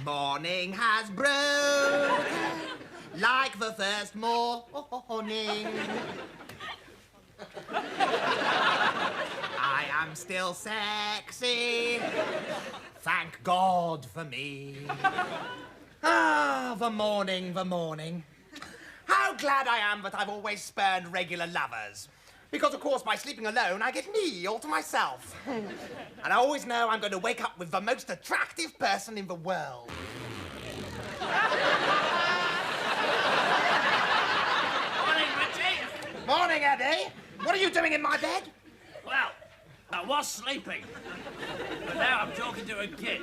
Morning has broken like the first morning. I am still sexy. Thank God for me. Ah, the morning, the morning. How glad I am that I've always spurned regular lovers. Because, of course, by sleeping alone, I get me all to myself. And I always know I'm going to wake up with the most attractive person in the world. Morning, Richie. Morning, Eddie. What are you doing in my bed? Well, I was sleeping. But now I'm talking to a kid.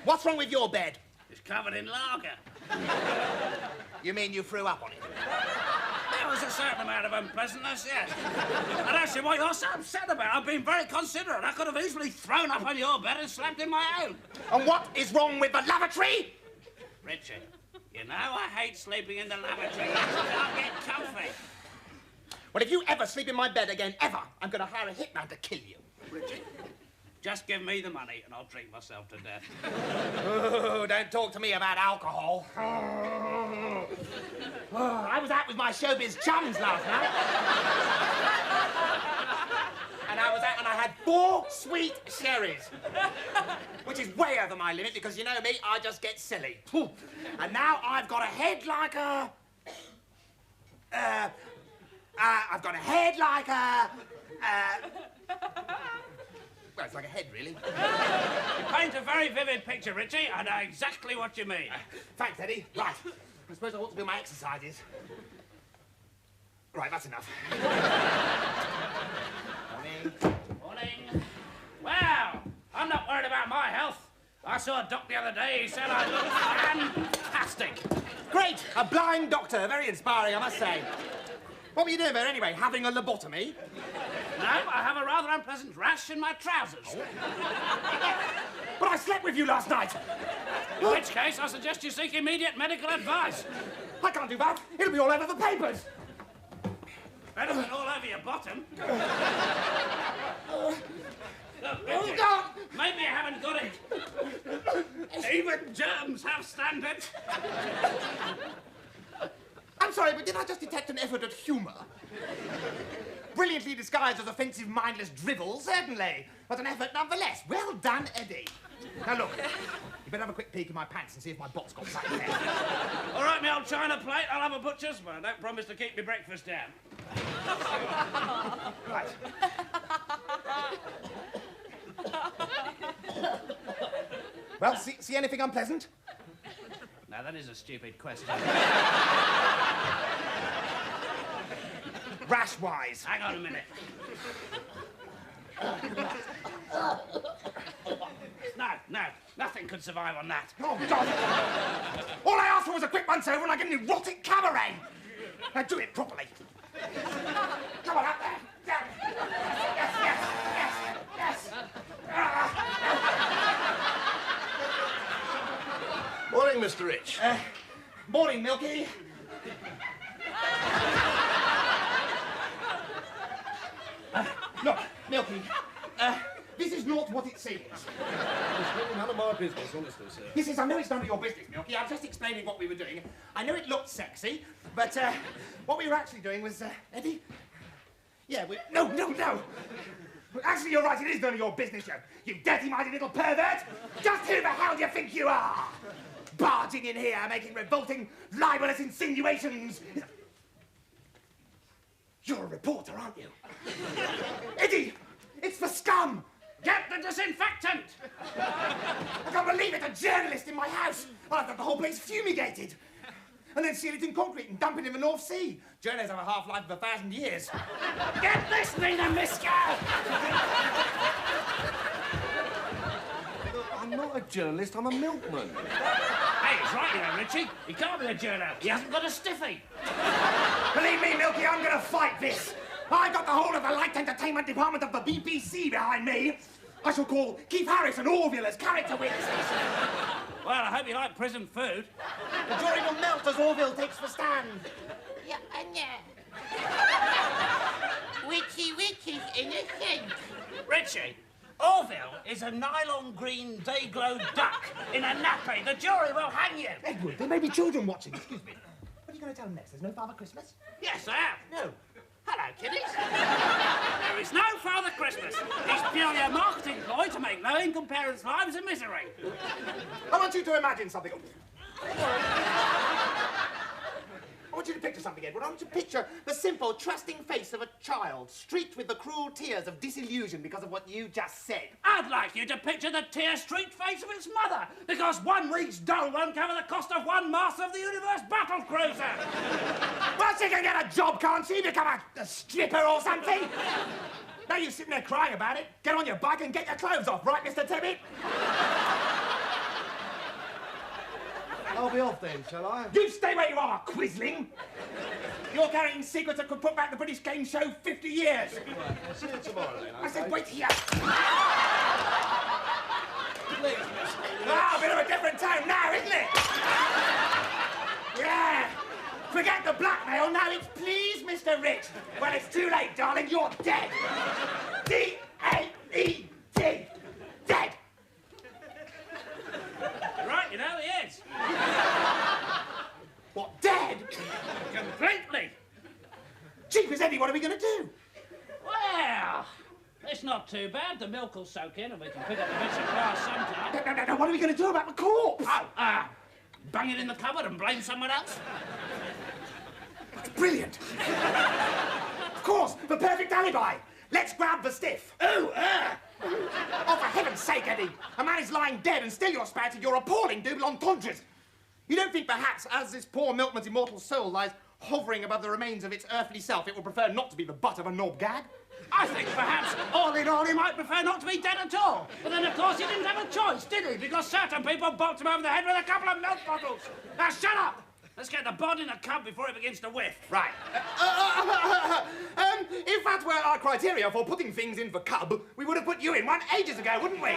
What's wrong with your bed? It's covered in lager. You mean you threw up on it? There was a certain amount of unpleasantness, yes. I don't see what you're so upset about. I've been very considerate. I could have easily thrown up on your bed and slept in my own. And what is wrong with the lavatory? Richie, you know I hate sleeping in the lavatory. I can't get comfy. Well, if you ever sleep in my bed again, ever, I'm going to hire a hitman to kill you. Richie, just give me the money and I'll drink myself to death. Oh, don't talk to me about alcohol. I was out with my showbiz chums last night. And I had 4 sweet sherries. Which is way over my limit because, you know me, I just get silly. And now I've got a head like a... I've got a head like a... Well, it's like a head, really. You paint a very vivid picture, Richie. I know exactly what you mean. Thanks, Eddie. Right. I suppose I ought to do my exercises. Right, that's enough. Morning. Morning. Well, I'm not worried about my health. I saw a doc the other day. He said I looked fantastic. Great. A blind doctor. Very inspiring, I must say. What were you doing there, anyway? Having a lobotomy? No, I have a rather unpleasant rash in my trousers. But I slept with you last night. In which case, I suggest you seek immediate medical advice. I can't do that. It'll be all over the papers. Better than all over your bottom. Look, Richie, maybe you haven't got it. Even germs have standards. I'm sorry, but did I just detect an effort at humour? Brilliantly disguised as offensive, mindless drivel, certainly. But an effort nonetheless. Well done, Eddie. Now, look, you better have a quick peek in my pants and see if my bot's got something there. All right, me old china plate, I'll have a butcher's, but I don't promise to keep me breakfast down. Right. Well, see anything unpleasant? Now, that is a stupid question. Rash-wise. Hang on a minute. No, nothing could survive on that. Oh, God. All I asked for was a quick once-over and I get an erotic cabaret. Now, do it properly. Come on, out there. Yes. Morning, Mr. Rich. Morning, Milky. Look, Milky, this is not what it seems. It's really none of my business, honestly, sir. Yes, I know it's none of your business, Milky. I'm just explaining what we were doing. I know it looked sexy, but what we were actually doing was, Eddie? Yeah, No! Actually, you're right, it is none of your business, you dirty-minded little pervert! Just who the hell do you think you are? Barging in here, making revolting, libelous insinuations. You're a reporter, aren't you? Eddie, it's the scum! Get the disinfectant! I can't believe it, a journalist in my house! I'll have the whole place fumigated. And then seal it in concrete and dump it in the North Sea. Journalists have a half-life of 1,000 years. Get this thing a miscow! I'm not a journalist, I'm a milkman. Hey, he's right, you know, Richie. He can't be a journo. He hasn't got a stiffy. Believe me, Milky, I'm going to fight this. I got the whole of the light entertainment department of the BBC behind me. I shall call Keith Harris and Orville as character witnesses. Well, I hope you like prison food. The jury will melt as Orville takes the stand. Yeah, think. Richie, Orville is a nylon green day-glow duck in a nappy. The jury will hang you. Edward, there may be children watching. Excuse me. What are you going to tell them next? There's no Father Christmas? Yes, I am. No. Hello, kiddies. There is no Father Christmas. It's purely a marketing ploy to make low-income parents' lives a misery. I want you to imagine something. I want you to picture something, Edward. I want you to picture the simple, trusting face of a child, streaked with the cruel tears of disillusion because of what you just said. I'd like you to picture the tear-streaked face of its mother, because 1 week's dole won't cover the cost of one Master of the Universe battle cruiser. Well, she can get a job, can't she? Become a stripper or something? Now you're sitting there crying about it. Get on your bike and get your clothes off, right, Mr. Tibbet? I'll be off then, shall I? You stay where you are, quisling. You're carrying secrets that could put back the British game show 50 years. Right, I'll see you tomorrow then, I said, okay? wait here. Please, Mr. Ah, a bit of a different tone now, isn't it? Yeah. Forget the blackmail, now it's please, Mr. Rich. Well, it's too late, darling, you're dead. D-A-E-D. Dead. You're right, you know, he is. What, dead? Completely. Jeepers, Eddie, what are we going to do? Well, it's not too bad. The milk will soak in and we can pick up the bits of glass sometime. No, what are we going to do about the corpse? Oh, bang it in the cupboard and blame someone else? That's brilliant. Of course, the perfect alibi. Let's grab the stiff. Oh, for heaven's sake, Eddie. A man is lying dead and still you're spouting your appalling double entendres. You don't think perhaps, as this poor milkman's immortal soul lies hovering above the remains of its earthly self, it will prefer not to be the butt of a knob gag? I think perhaps, all in all, he might prefer not to be dead at all. But then, of course, he didn't have a choice, did he? Because certain people bopped him over the head with a couple of milk bottles. Now, shut up! Let's get the bod in the cub before it begins to whiff. Right. If that were our criteria for putting things in the cub, we would have put you in one ages ago, wouldn't we?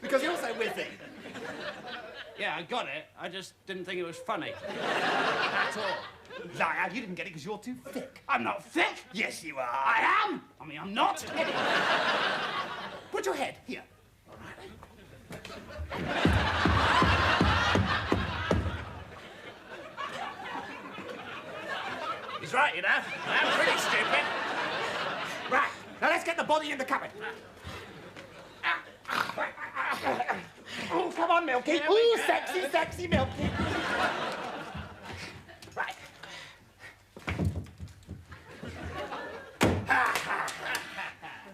Because you're so with it. Yeah, I got it. I just didn't think it was funny. At all. Liar, you didn't get it because you're too thick. I'm not thick. Yes, you are. I am. I mean, I'm not. Put your head here. He's right, you know. I'm pretty stupid. Right, now let's get the body in the cupboard. Oh, come on, Milky. Ooh, sexy, sexy Milky. Right.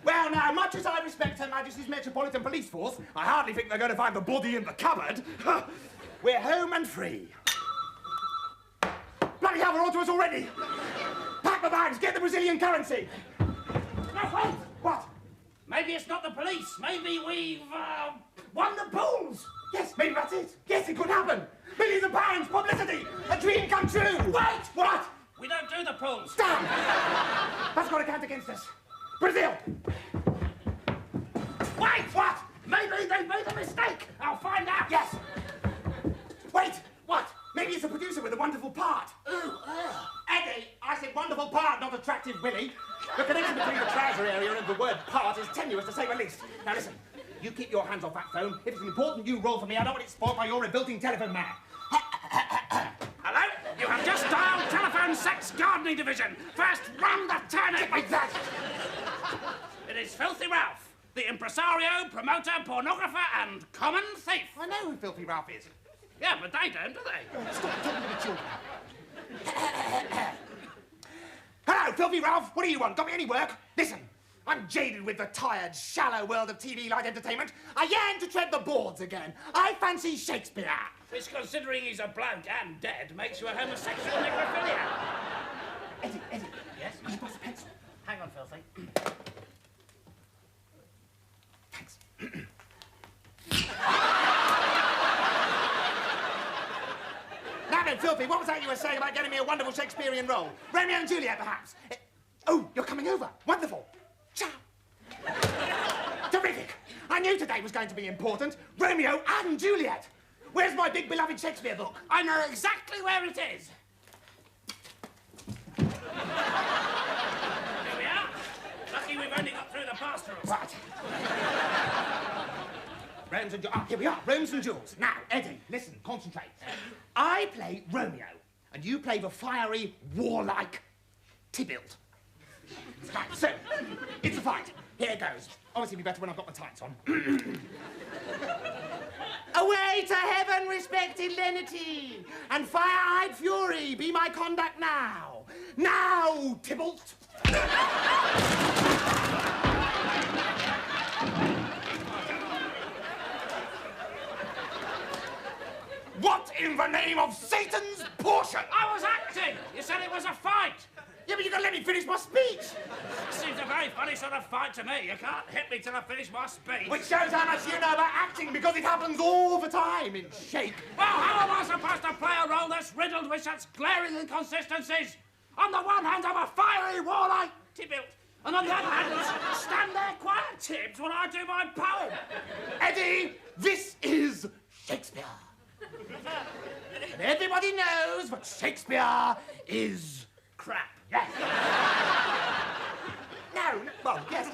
Well, now, much as I respect Her Majesty's Metropolitan Police Force, I hardly think they're going to find the body in the cupboard. We're home and free. Bloody hell, they're onto us already. Pack the bags, get the Brazilian currency. No, wait. What? Maybe it's not the police. Maybe we've, won the pools. Yes, maybe that's it. Yes, it could happen. Millions of pounds, publicity, a dream come true. Wait! What? We don't do the pools. Damn! That's got to count against us. Brazil! Wait! What? Maybe they made a mistake. I'll find out. Yes. Wait, what? Maybe it's a producer with a wonderful part. Ooh, Eddie, I said wonderful part, not attractive Willie. The connection between the trouser area and the word part is tenuous, to say the least. Now listen, you keep your hands off that phone. If it's an important new role for me, I don't want it spoiled by your revolting telephone man. Hello? You have just dialed Telephone Sex Gardening Division. First, run the turnip. Like that. It is Filthy Ralph, the impresario, promoter, pornographer, and common thief. I know who Filthy Ralph is. Yeah, but they don't, do they? Stop talking to the children. Hello, Filthy Ralph. What do you want? Got me any work? Listen, I'm jaded with the tired, shallow world of TV light entertainment. I yearn to tread the boards again. I fancy Shakespeare. Which, considering he's a bloke and dead, makes you a homosexual necrophilia. Eddie. Yes? Could you pass a pencil? Hang on, Filthy. Thanks. Now then, Filthy, what was that you were saying about getting me a wonderful Shakespearean role? Romeo and Juliet, perhaps? Oh, you're coming over. Wonderful. Ciao. Terrific. I knew today was going to be important. Romeo and Juliet. Where's my big beloved Shakespeare book? I know exactly where it is. Romance and Jules. Ah, here we are, Romance and Jules. Now, Eddie, listen, concentrate. I play Romeo, and you play the fiery, warlike Tybalt. Right, so, it's a fight. Here it goes. Obviously, it'll be better when I've got my tights on. Away to heaven, respected lenity, and fire-eyed fury, be my conduct now. Now, Tybalt! What in the name of Satan's portion? I was acting! You said it was a fight! Yeah, but you gotta let me finish my speech. Seems a very funny sort of fight to me. You can't hit me till I finish my speech. Which shows how much you know about acting, because it happens all the time in Shake. Well, how am I supposed to play a role that's riddled with such glaring inconsistencies? On the one hand, I'm a fiery, warlike Tybalt, and on the other hand, stand there quiet, Tibbs, when I do my poem. Eddie, this is Shakespeare. And everybody knows that Shakespeare is crap. Yes. No, well, yes.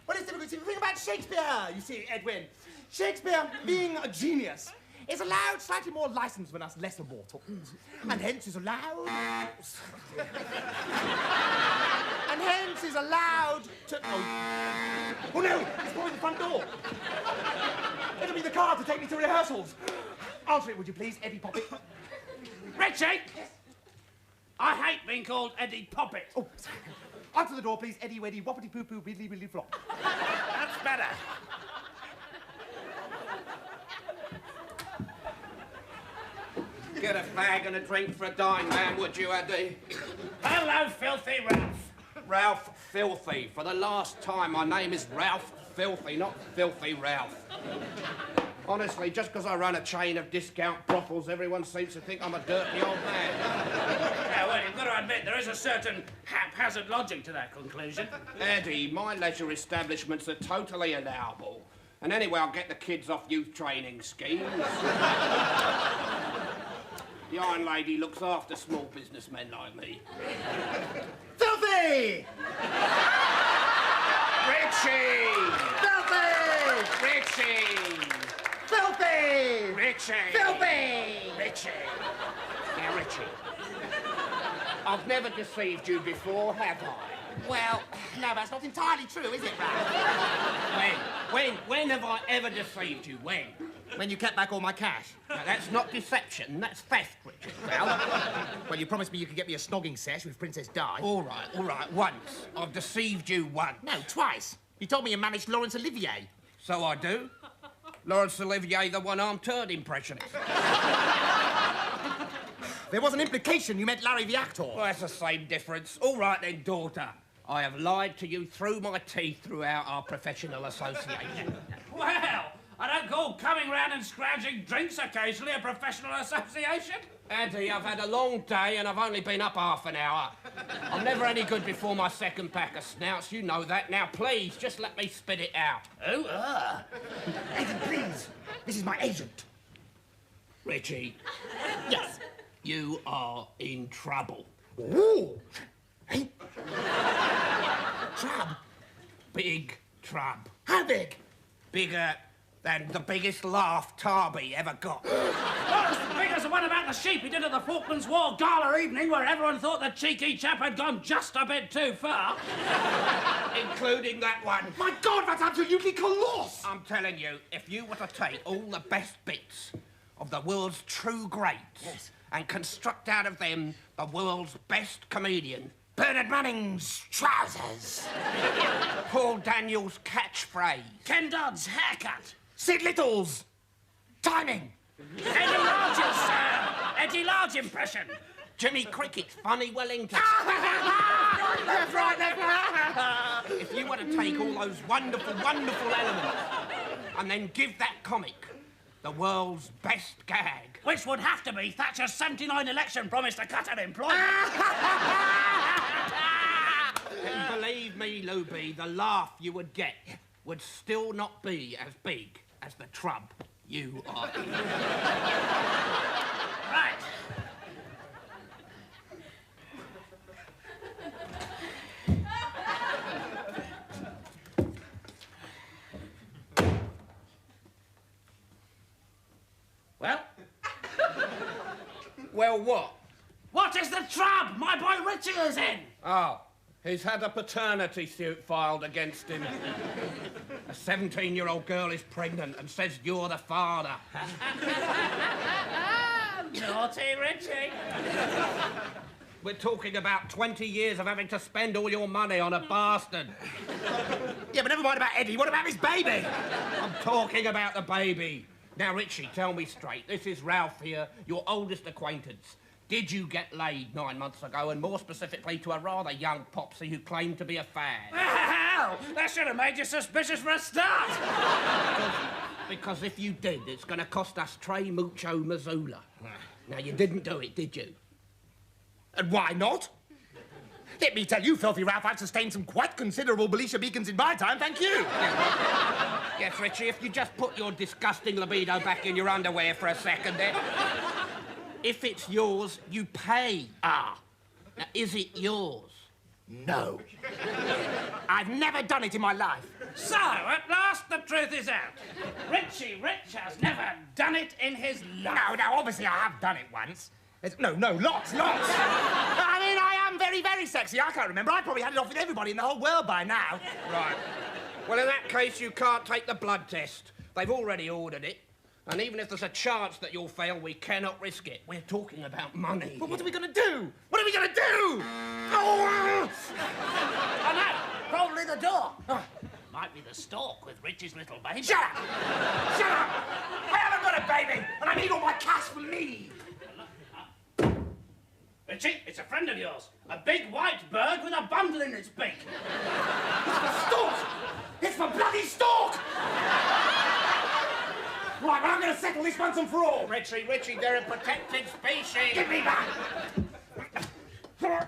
What is difficult to think about Shakespeare, you see, Edwin? Shakespeare, being a genius, is allowed slightly more license than us lesser mortals. And hence is allowed... and hence is allowed to... Oh no, it's probably the front door. It'll be the car to take me to rehearsals. Answer it, would you please, Eddie Poppet? Richie! Yes. I hate being called Eddie Poppet. Oh, sorry. Answer the door, please, Eddie Weddy, Woppity Poo Poo, Widdly Widdly Flop. That's better. Get a fag and a drink for a dying man, would you, Eddie? Hello, filthy Ralph. Ralph Filthy. For the last time, my name is Ralph Filthy, not Filthy Ralph. Honestly, just because I run a chain of discount brothels, everyone seems to think I'm a dirty old man. Yeah, well, you've got to admit, there is a certain haphazard logic to that conclusion. Eddie, my leisure establishments are totally allowable. And anyway, I'll get the kids off youth training schemes. The Iron Lady looks after small businessmen like me. Filthy! Richie! Filthy! Richie! Filthy! Richie! Filthy! Richie! Now, Richie, I've never deceived you before, have I? Well, no, that's not entirely true, is it, Ralph? When have I ever deceived you? When? When you kept back all my cash. Now, that's not deception, that's theft, Richard. Well, you promised me you could get me a snogging sesh with Princess Di. All right, once. I've deceived you once. No, twice. You told me you managed Laurence Olivier. So I do. Laurence Olivier, the one-armed turd impressionist. There was an implication you meant Larry the actor. Well, that's the same difference. All right then, daughter. I have lied to you through my teeth throughout our professional association. Well, I don't call coming round and scrounging drinks occasionally a professional association. Auntie, I've had a long day and I've only been up half an hour. I'm never any good before my second pack of snouts, you know that. Now, please, just let me spit it out. Oh, Eddie, please. This is my agent. Richie. Yes. You are in trouble. Ooh. Hey. Trab. Big trouble. How big? Bigger than the biggest laugh Tarby ever got. well, as big as the one about the sheep he did at the Falklands War gala evening where everyone thought the cheeky chap had gone just a bit too far. Including that one. My God, that's absolutely colossal! I'm telling you, if you were to take all the best bits of the world's true greats Yes. and construct out of them the world's best comedian, Bernard Manning's trousers. Paul Daniels' catchphrase, Ken Dodd's haircut. Sid Little's timing. Eddie Large's, Eddie Large impression. Jimmy Cricket's funny Wellington. Left, right, left, right. If you were to take all those wonderful, wonderful elements and then give that comic the world's best gag. Which would have to be Thatcher's 79 election promise to cut unemployment. And believe me, Luby, the laugh you would get would still not be as big as the trub you are in. Right. Well, what? What is the trub my boy Richie is in? Oh, he's had a paternity suit filed against him. A 17-year-old girl is pregnant and says you're the father. Naughty Richie. We're talking about 20 years of having to spend all your money on a bastard. Yeah, but never mind about Eddie. What about his baby? I'm talking about the baby. Now, Richie, tell me straight. This is Ralph here, your oldest acquaintance. Did you get laid 9 months ago, and more specifically to a rather young popsy who claimed to be a fad? Hell, that should have made you suspicious for a start. Because if you did, it's going to cost us Trey Mucho Missoula. Now, you didn't do it, did you? And why not? Let me tell you, Filthy Ralph, I've sustained some quite considerable Belisha beacons in my time, thank you. Yes, Richie, if you just put your disgusting libido back in your underwear for a second there. If it's yours, you pay. Ah. Now, is it yours? No. I've never done it in my life. So, at last the truth is out. Richie Rich has never done it in his life. No, obviously I have done it once. No, lots. I mean, I am very, very sexy. I can't remember. I probably had it off with everybody in the whole world by now. Right. Well, in that case, you can't take the blood test. They've already ordered it. And even if there's a chance that you'll fail, we cannot risk it. We're talking about money. But what are we going to do? What are we going to do? Oh, no, probably the door. Might be the stalk with Richie's little baby. Shut up! I haven't got a baby, and I need all my cash for me. Richie, it's a friend of yours. A big white bird with a bundle in its beak. It's the stalk! It's the bloody stalk! Right, well, I'm going to settle this once and for all. Richie, they're a protected species. Give me back! 4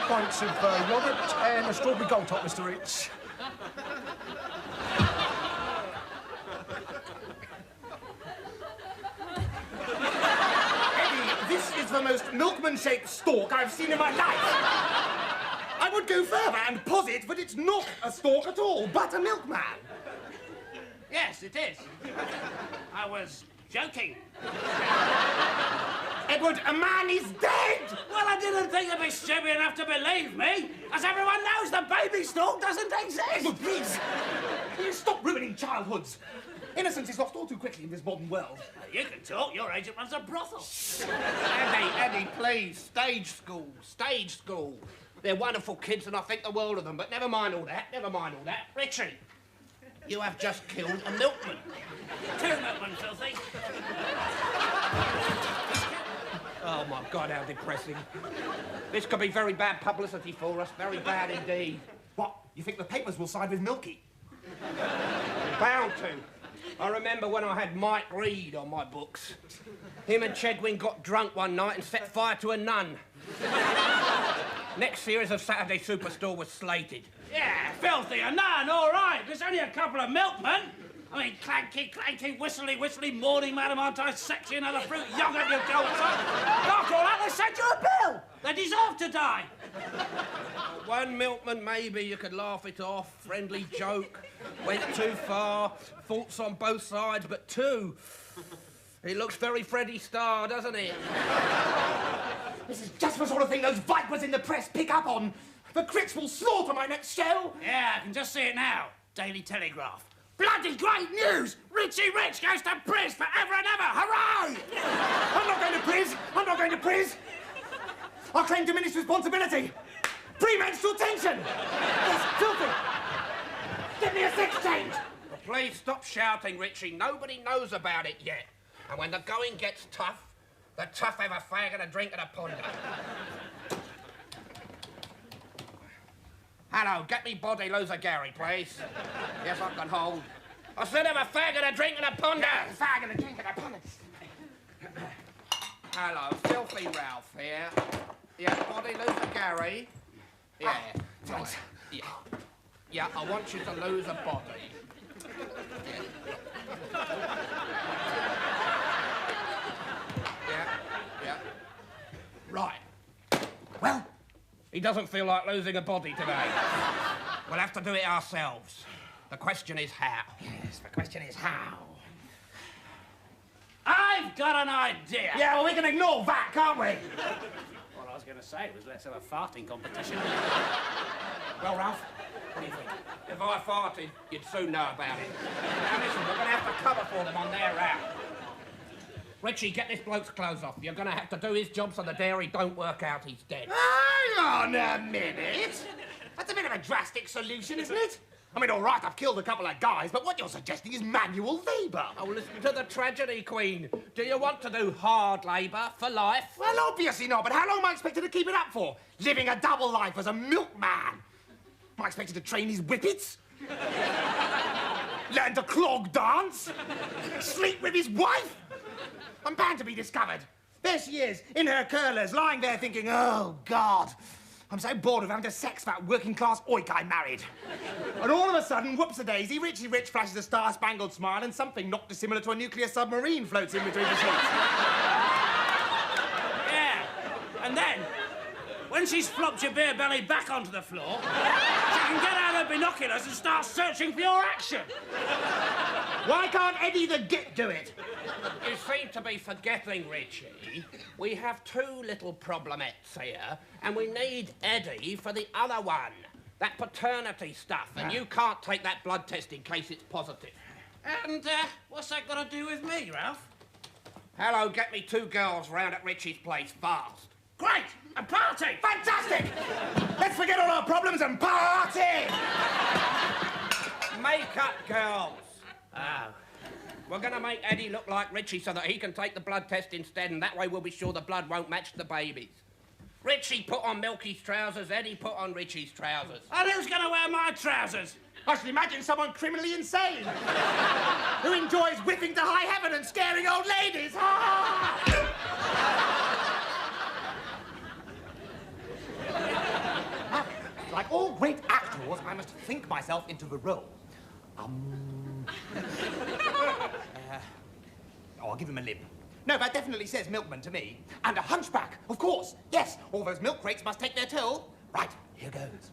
pints of yogurt and a strawberry gold top, Mr. Rich. This is the most milkman-shaped stalk I've seen in my life. I would go further and posit that it's not a stalk at all, but a milkman. Yes, it is. I was joking. Edward, a man is dead! Well, I didn't think you'd be stupid enough to believe me. As everyone knows, the baby stalk doesn't exist. Oh, please, stop ruining childhoods. Innocence is lost all too quickly in this modern world. You can talk. Your agent runs a brothel. Eddie, please. Stage school. They're wonderful kids and I think the world of them, but never mind all that. Richie, you have just killed a milkman. 2 milkmen, filthy. Oh, my God, how depressing. This could be very bad publicity for us. Very bad indeed. What? You think the papers will side with Milky? Bound to. I remember when I had Mike Reed on my books. Him and Chedwin got drunk one night and set fire to a nun. Next series of Saturday Superstore was slated. Yeah, filthy, a nun, all right. There's only a couple of milkmen. I mean, clanky, whistly, morning, madam, aren't I sexy, another fruit yoghurt, you go. After all that, they sent you a bill. They deserve to die. One milkman, maybe you could laugh it off. Friendly joke. Went too far. Faults on both sides, but 2. He looks very Freddie Starr, doesn't he? This is just the sort of thing those vipers in the press pick up on. The critics will slaughter my next show. Yeah, I can just see it now. Daily Telegraph. Bloody great news! Richie Rich goes to Priz forever and ever! Hooray! I'm not going to Priz. I claim diminished responsibility. Premenstrual tension. Yes, filthy. Get me a sex change. Well, please stop shouting, Richie. Nobody knows about it yet. And when the going gets tough, the tough have a fag and a drink and a ponder. Hello, get me body loser Gary, please. Yes, I can hold. I said have a fag and a drink and a ponder. Yeah, fag and a drink and a ponder. Hello, Filthy Ralph here. Yeah, body loser Gary. Yeah, thanks. Right. Yeah, I want you to lose a body. Yeah. Right. Well, he doesn't feel like losing a body today. We'll have to do it ourselves. The question is how. Yes, the question is how. I've got an idea. Yeah, well, we can ignore that, can't we? What I was going to say was let's have a farting competition. Well, Ralph, what do you think? If I farted, you'd soon know about it. Now listen, we're going to have to cover for them on their route. Richie, get this bloke's clothes off. You're going to have to do his job so the dairy don't work out. He's dead. Hang on a minute. That's a bit of a drastic solution, isn't it? I mean, all right, I've killed a couple of guys, but what you're suggesting is manual labour. Oh, listen to the tragedy, Queen. Do you want to do hard labour for life? Well, obviously not, but how long am I expected to keep it up for? Living a double life as a milkman. Am I expected to train his whippets? Learn to clog dance? Sleep with his wife? I'm bound to be discovered. There she is, in her curlers, lying there thinking, oh, God, I'm so bored of having to sex that working-class oik I married. And all of a sudden, whoops-a-daisy, Richie Rich flashes a star-spangled smile and something not dissimilar to a nuclear submarine floats in between the sheets. Yeah, and then, when she's flopped your beer belly back onto the floor, she can get out her binoculars and start searching for your action. Why can't Eddie the Git do it? You seem to be forgetting, Richie. We have two little problemettes here, and we need Eddie for the other one. That paternity stuff, and you can't take that blood test in case it's positive. And, what's that got to do with me, Ralph? Hello, get me 2 girls round at Richie's place fast. Great! A party! Fantastic! Let's forget all our problems and party! Make-up girls. Oh. We're going to make Eddie look like Richie so that he can take the blood test instead, and that way we'll be sure the blood won't match the baby's. Richie put on Milky's trousers, Eddie put on Richie's trousers. And who's going to wear my trousers? I should imagine someone criminally insane who enjoys whipping to high heaven and scaring old ladies. Like all great actors, I must think myself into the role. I'll give him a limp. No, that definitely says milkman to me. And a hunchback, of course. Yes, all those milk crates must take their toll. Right, here goes.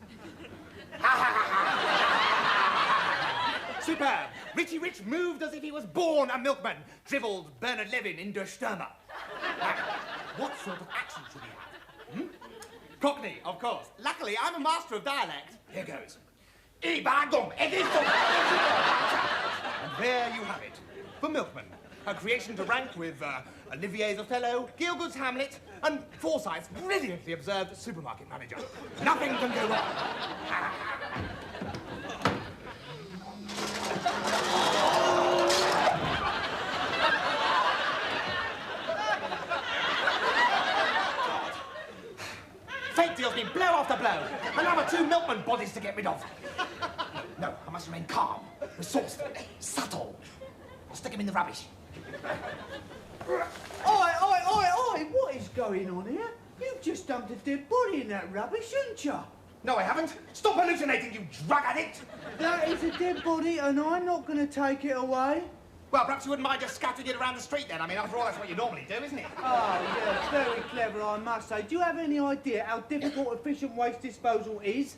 Superb. Richie Rich moved as if he was born a milkman. Dribbled Bernard Levin in Der Stürmer. Now, what sort of action should he have? Cockney, of course. Luckily, I'm a master of dialect. Here goes. And there you have it. The Milkman. A creation to rank with Olivier's Othello, Gielgud's Hamlet, and Forsyth's brilliantly observed supermarket manager. Nothing can go wrong. Fate deals me blow after blow. Another 2 milkman bodies to get rid of. No, I must remain calm, resourceful, subtle. I'll stick him in the rubbish. Oi, what is going on here? You've just dumped a dead body in that rubbish, haven't you? No, I haven't. Stop hallucinating, you drug addict. That is a dead body and I'm not going to take it away. Well, perhaps you wouldn't mind just scattering it around the street then. I mean, after all, that's what you normally do, isn't it? Oh, yeah, very clever, I must say. Do you have any idea how difficult efficient waste disposal is?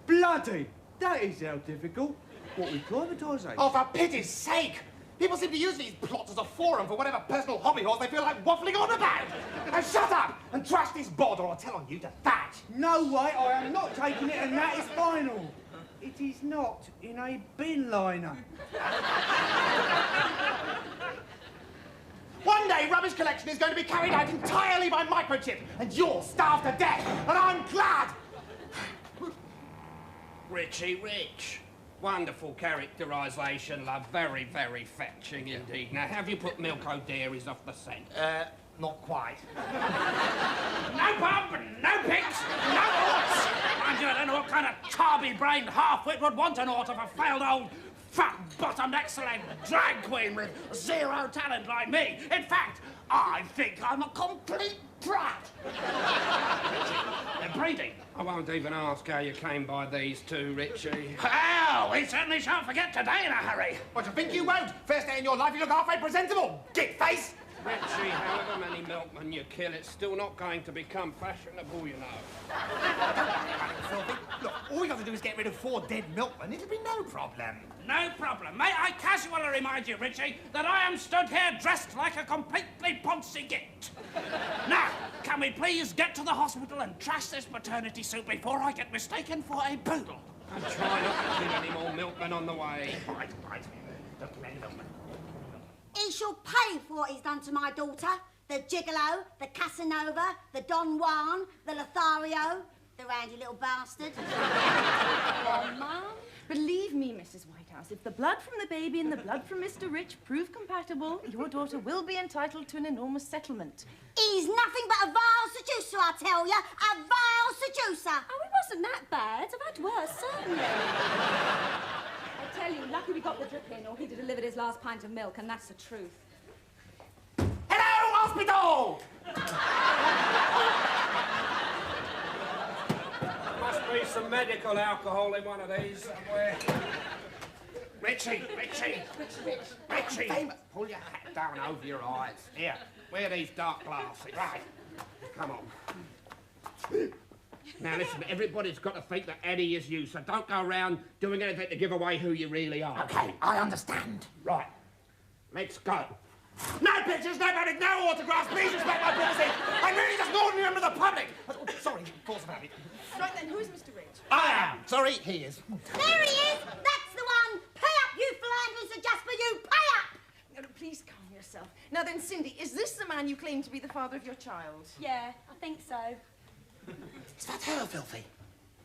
Bloody! That is how difficult. What with privatisation? Oh, for pity's sake! People seem to use these plots as a forum for whatever personal hobby horse they feel like waffling on about. And shut up and trash this bod or I'll tell on you to thatch. No way, I am not taking it and that is final. It is not in a bin liner. One day, rubbish collection is going to be carried out entirely by microchip, and you'll starve to death, and I'm glad. Richie Rich. Wonderful characterisation, love. Very, very fetching indeed. Now, have you put Milko Dairies off the scent? Not quite. No pub, no pigs, no horse. Mind you, I don't know what kind of tarby-brained half-wit would want an author for failed old fat-bottomed excellent drag queen with 0 talent like me. In fact, I think I'm a complete brat. They're breeding. I won't even ask how you came by these 2, Richie. Well, we certainly shan't forget today in a hurry. What, you think you won't? First day in your life, you look halfway presentable, git face. Richie, however many milkmen you kill, it's still not going to become fashionable, you know. Filthy. Look, all we got to do is get rid of 4 dead milkmen. It'll be no problem. No problem. May I casually remind you, Richie, that I am stood here dressed like a completely poncy git. Now, can we please get to the hospital and trash this maternity suit before I get mistaken for a poodle? And try not to kill any more milkmen on the way. Right. Don't kill any milkmen. He shall pay for what he's done to my daughter. The gigolo, the Casanova, the Don Juan, the Lothario, the randy little bastard. Oh, Mum. Believe me, Mrs. Whitehouse, if the blood from the baby and the blood from Mr. Rich prove compatible, your daughter will be entitled to an enormous settlement. He's nothing but a vile seducer, I tell you. A vile seducer. Oh, it wasn't that bad. I've had worse, certainly. I tell you, lucky we got the drip in, or he'd have delivered his last pint of milk, and that's the truth. Hello, hospital! Must be some medical alcohol in one of these somewhere. Richie! Pull your hat down over your eyes. Here, wear these dark glasses. Right. Come on. Now listen, everybody's got to think that Eddie is you, so don't go around doing anything to give away who you really are. Okay, I understand. Right. Let's go. No pictures, no photos, no autographs. Please respect my privacy. I'm really just an ordinary member of the public. Oh, sorry, of course about it. Right then, who's Mr. Rich? I am. Sorry, he is. There he is. That's the one. Pay up, you philanderers are just for you. Pay up. No, please calm yourself. Now then, Cindy, is this the man you claim to be the father of your child? Yeah, I think so. Is that her, Filthy?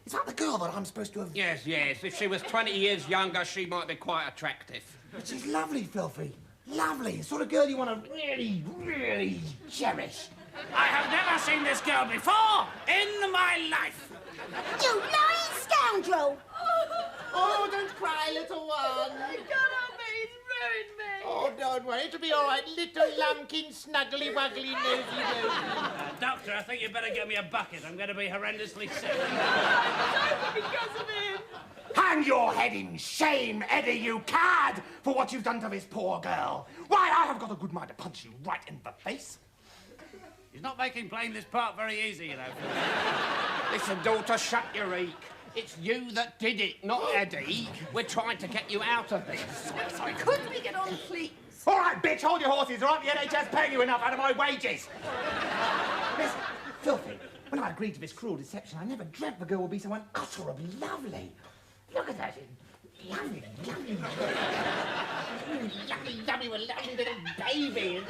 Is that the girl that I'm supposed to have... Yes. If she was 20 years younger, she might be quite attractive. But she's lovely, Filthy. Lovely. The sort of girl you want to really cherish. I have never seen this girl before in my life. You lying scoundrel. Oh, don't cry, little one. Oh, don't worry. It'll be all right. Little lumpkin, snuggly, wuggly, nosy nose. Doctor, I think you better get me a bucket. I'm going to be horrendously sick. Because of him. Hang your head in shame, Eddie, you cad, for what you've done to this poor girl. Why, I have got a good mind to punch you right in the face. He's not making playing this part very easy, you know. Listen, daughter, shut your eek. It's you that did it, not Eddie. We're trying to get you out of this. Sorry, could we get on, please? All right, bitch, hold your horses, or aren't the NHS paying you enough out of my wages? Listen, Filthy, when I agreed to this cruel deception, I never dreamt the girl would be so unutterably lovely. Look at that. Yummy. Yummy, with a lovely little baby.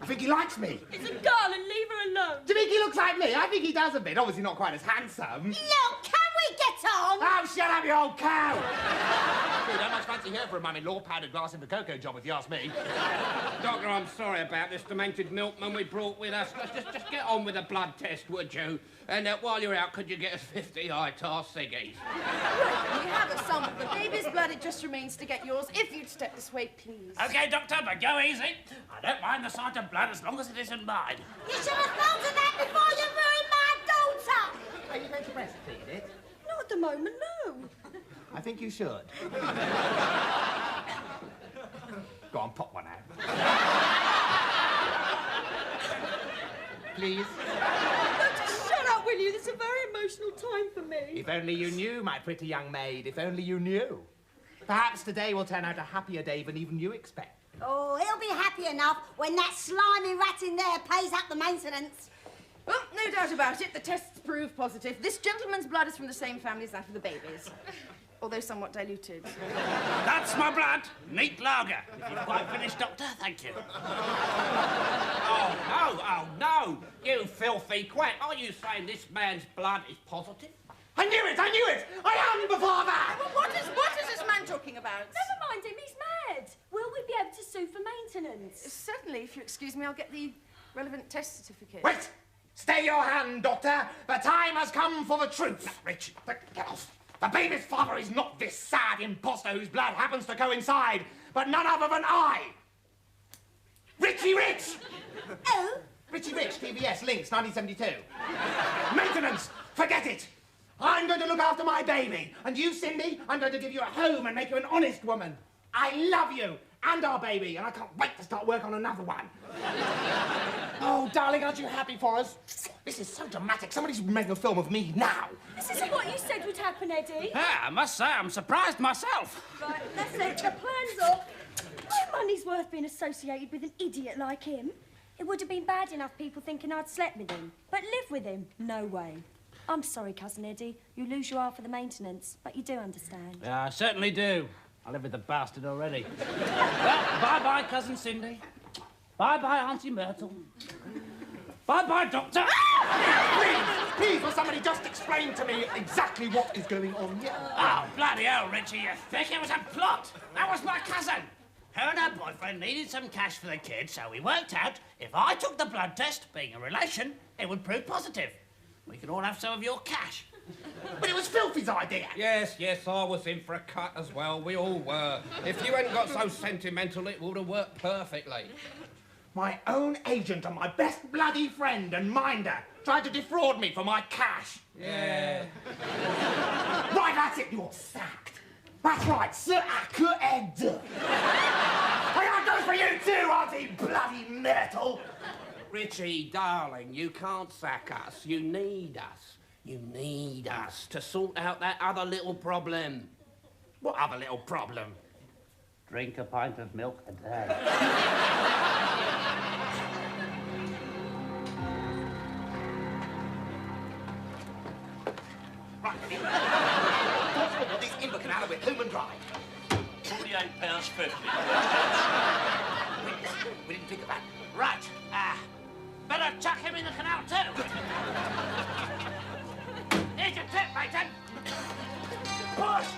I think he likes me. It's a girl and leave her alone. Do you think he looks like me? I think he does a bit. Obviously not quite as handsome. Look, can we get on? Oh, shut up, you old cow! I don't much fancy her for a mummy-in-law, powdered glass in the cocoa job, if you ask me. Doctor, I'm sorry about this demented milkman we brought with us. Just get on with the blood test, would you? And while you're out, could you get us 50 high-tar ciggies? Right, we have a sample of the baby's blood. It just remains to get yours. If you'd step this way, please. OK, Doctor, but go easy. I don't mind the sight of blood as long as it isn't mine. You should have thought of that before you ruined my daughter. Are you going to breastfeed it? Not at the moment, no. I think you should. Go on, pop one out. Please. No, just shut up, will you? This is a very emotional time for me. If only you knew, my pretty young maid. If only you knew. Perhaps today will turn out a happier day than even you expect. Oh, he'll be happy enough when that slimy rat in there pays up the maintenance. Well, no doubt about it. The tests prove positive. This gentleman's blood is from the same family as that of the baby's, although somewhat diluted. That's my blood. Neat lager. If you've quite finished, Doctor, thank you. Oh, no, you filthy quack. Are you saying this man's blood is positive? I knew it! I am before that! Well, what is this man talking about? Never mind him, he's mad. Will we be able to sue for maintenance? Certainly, if you excuse me, I'll get the relevant test certificate. Wait! Stay your hand, Doctor. The time has come for the truth. No, Rich, get off. The baby's father is not this sad imposter whose blood happens to coincide, but none other than I. Richie Rich! Oh? Richie Rich, TBS, Links, 1972. Maintenance, forget it. I'm going to look after my baby. And you, Cindy, I'm going to give you a home and make you an honest woman. I love you and our baby, and I can't wait to start work on another one. Oh, darling, aren't you happy for us? This is so dramatic. Somebody's making a film of me now. This isn't what you said would happen, Eddie. Yeah, I must say, I'm surprised myself. Right, that's it. The plan's off. No money's worth being associated with an idiot like him. It would have been bad enough people thinking I'd slept with him. But live with him? No way. I'm sorry, Cousin Eddie. You lose your half for the maintenance, but you do understand. Yeah, I certainly do. I live with the bastard already. Well, bye-bye, Cousin Cindy. Bye-bye, Auntie Myrtle. Bye-bye, Doctor. Please, will somebody just explain to me exactly what is going on here? Oh, bloody hell, Richie, you think it was a plot? That was my cousin. Her and her boyfriend needed some cash for the kid, so we worked out if I took the blood test, being a relation, it would prove positive. We could all have some of your cash. But it was Filthy's idea. Yes, I was in for a cut as well. We all were. If you hadn't got so sentimental, it would have worked perfectly. My own agent and my best bloody friend and minder tried to defraud me for my cash. Yeah. Right, that's it, you're sacked. That's right, Sir Acker-Ed. And that goes for you too, Auntie Bloody Myrtle. Richie, darling, you can't sack us. You need us. You need us to sort out that other little problem. What other little problem? Drink a pint of milk a day. Right, these Imber can have it, home and dry. £48.50. We didn't think of that. Right, better chuck him in the canal too. Here's your tip, matey. Push!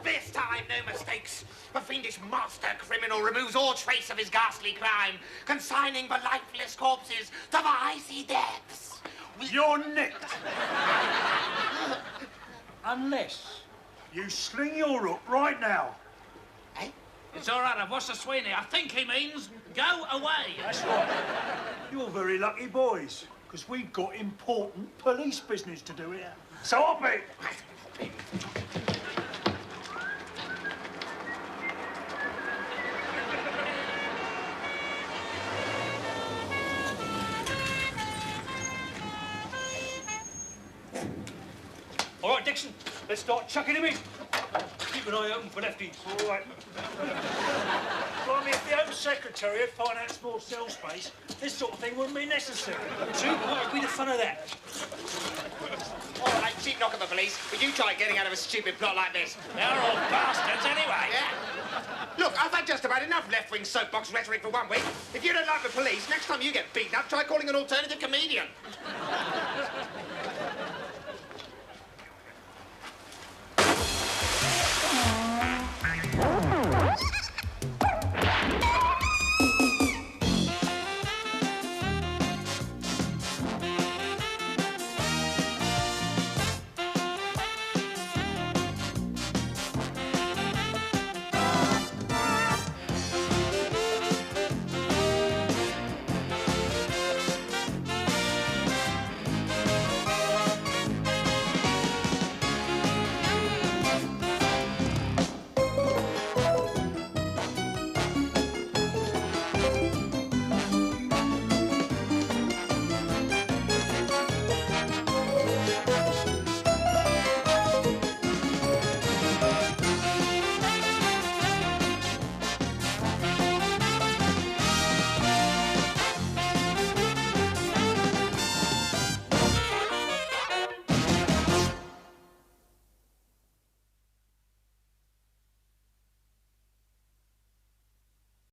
This time, no mistakes. The fiendish monster criminal removes all trace of his ghastly crime, consigning the lifeless corpses to the icy depths. You're nicked. Unless you sling your hook right now. Eh? It's all right, I've watched the Sweeney. I think he means go away. That's right. You're very lucky boys, because we've got important police business to do here. So up it. All right, Dixon, let's start chucking him in. Keep an eye open for lefties. All right. Blimey, if the Home Secretary had financed more cell space, this sort of thing wouldn't be necessary. See, what would be the fun of that? All right, cheap knock at the police, but you try getting out of a stupid plot like this. They're all bastards anyway. Yeah. Look, I've had just about enough left-wing soapbox rhetoric for 1 week. If you don't like the police, next time you get beaten up, try calling an alternative comedian.